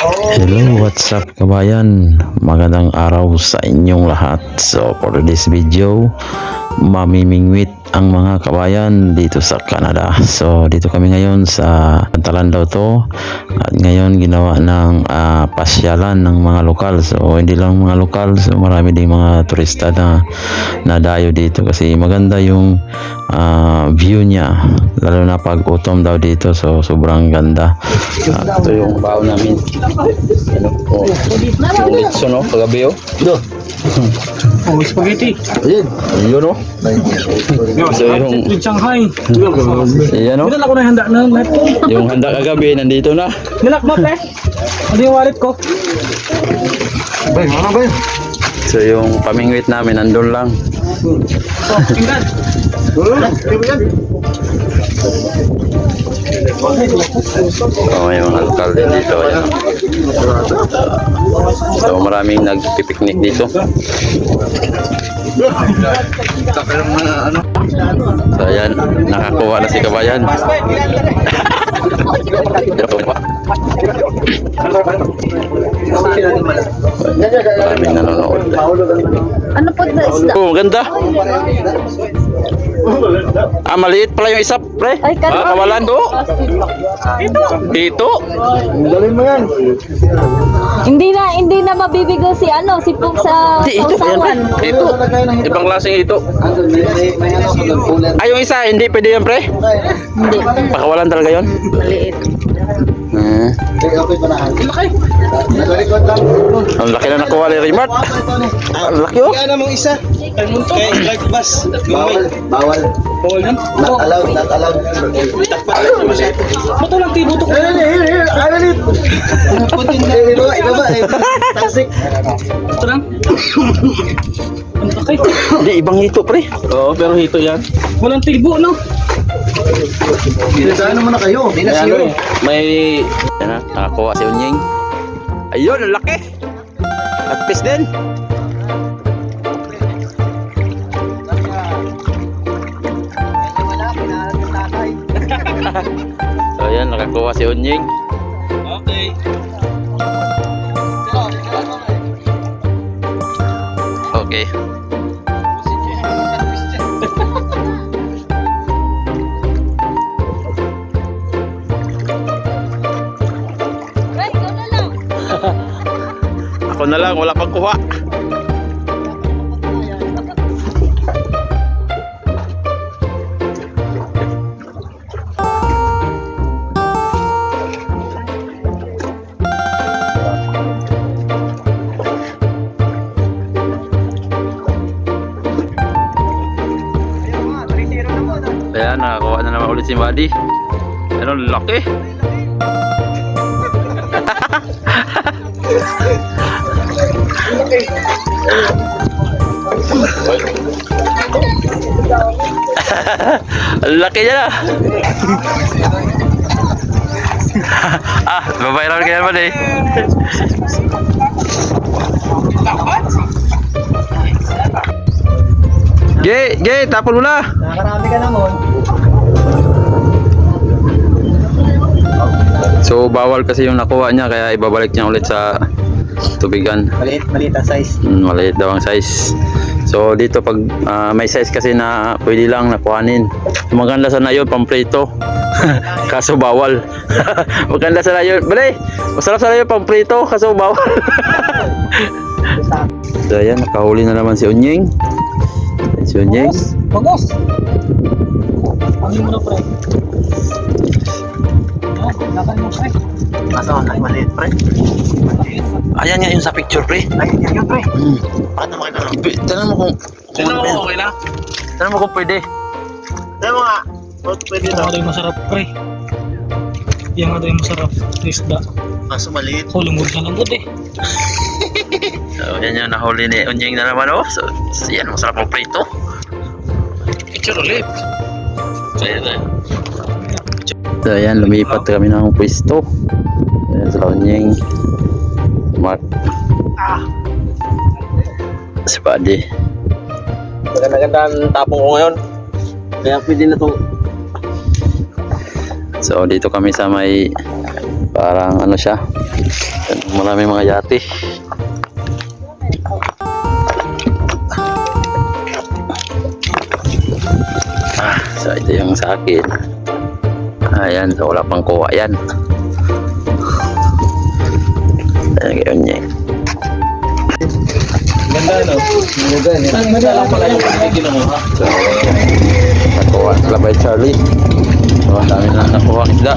Hello, what's up kabayan? Magandang araw sa inyong lahat. So for this video, mamimingwit ang mga kabayan dito sa Canada. So dito kami ngayon sa Pantalan daw to. At ngayon ginawa ng pasyalan ng mga lokal. So hindi lang mga lokal, so marami ding mga turista na nadayo dito kasi maganda yung view niya, lalo na pag autumn daw dito. So sobrang ganda. Ito yung bao namin. Ano po? Yung litso, no? Pagabi, oh. Ito. Oh, spaghetti. Ayun. Ayun, oh. So yung Shanghai. ayan, oh. Nilak ko na yung handa na lahat ko. Yung handa kagabi nandito na. Nilak mo, pre. Ano yung wallet ko? Bay, ano ba yun? So yung pamingwit namin nandun lang. Oh, tingnan. Oh, may mga lokal din dito. Ayan. So maraming nagpipiknik dito. So ayan, nakakuha na si kabayan. Maraming nanonood. Ano po na isda? Oh, ganda. Maliit pala yung isa, pre. Ay, kanina. Kawalan do. Dito. Galing mo yan. Hindi na mabibigo si si Pug sa Ito, sausawan. ito. Ibang klaseng ito. May ano ko doon, ulan. Ay, yung isa, hindi pwede yan, pre. Hindi. Pakawalan talaga yun. Maliit. Okay pa na. Nagalikod lang. Ang laki na nakuha ni Rimart. Ang laki, oh. Kaya namang isa. Kaya like bus. Bawal. Bawal. Bawal yan. Not allowed. Not allowed. Bato lang tibo to. Alit. Putin na. Ibaba. Tasik. Ito lang. Ang laki. Hindi, ibang hito, pre. Oo, pero hito yan. Walang tibo, no? Ano mo na kayo? Hindi na zero. May... Yan na, nakakuha si Unying. Ayun, ang laki. At fish din. So ayan, nakakuha si Unying. Okay. Okay. Ay, ikaw na lang. Ako na lang, wala pang kuha. Ayan, nakakuha na naman ulit si Buddy. Ano, laki. Ang laki niya na. Babayran ka naman eh. Ge, tapon mo na. Nakakarami ka naman. So bawal kasi yung nakuha niya, kaya ibabalik niya ulit sa tubigan. Maliit ang size. Maliit daw ang size. So dito pag may size kasi na pwede lang nakuhanin. Maganda sana yun, pamprito. Kaso bawal. Maganda sana yun. Bale, masarap sana yun pamprito, kaso bawal. So ayan, nakahuli na naman si Unying. Si Unying. Bagos. Ano mo na, pre? Lakay mo, pre. Asa ka maliit, pre? Ayan nga yung sa picture, pre. Ay, yan, pre. Paano mo kayo? Tanong mo kung Okay na? tanong mo kung pwede. Dahil mo nga. Pwede Ito nga daw yung masarap, pre. Yan nga daw yung masarap. Isda. Kaso maliit. Oh, lumod na lumod eh. So yan yung nahuli ni Unying na naman, oh. So yan, masarap ang prito. Picture ulit. So yan. So yan, lumipat kami ng pwesto. Ayan sila Unying. Mark. Si Buddy. Maganda-ganda ang tapong ko ngayon. Kaya pwede na to. So dito kami sa may parang ano siya, Maraming mga yate. So ito yung sa akin. Ayan, so wala pang kuha yan. Ayan, gayon niya. Ganda, no? Ganda lang pala yung ginawa. So, nakuha sila by Charlie. So, ang dami na nakuha ng isda.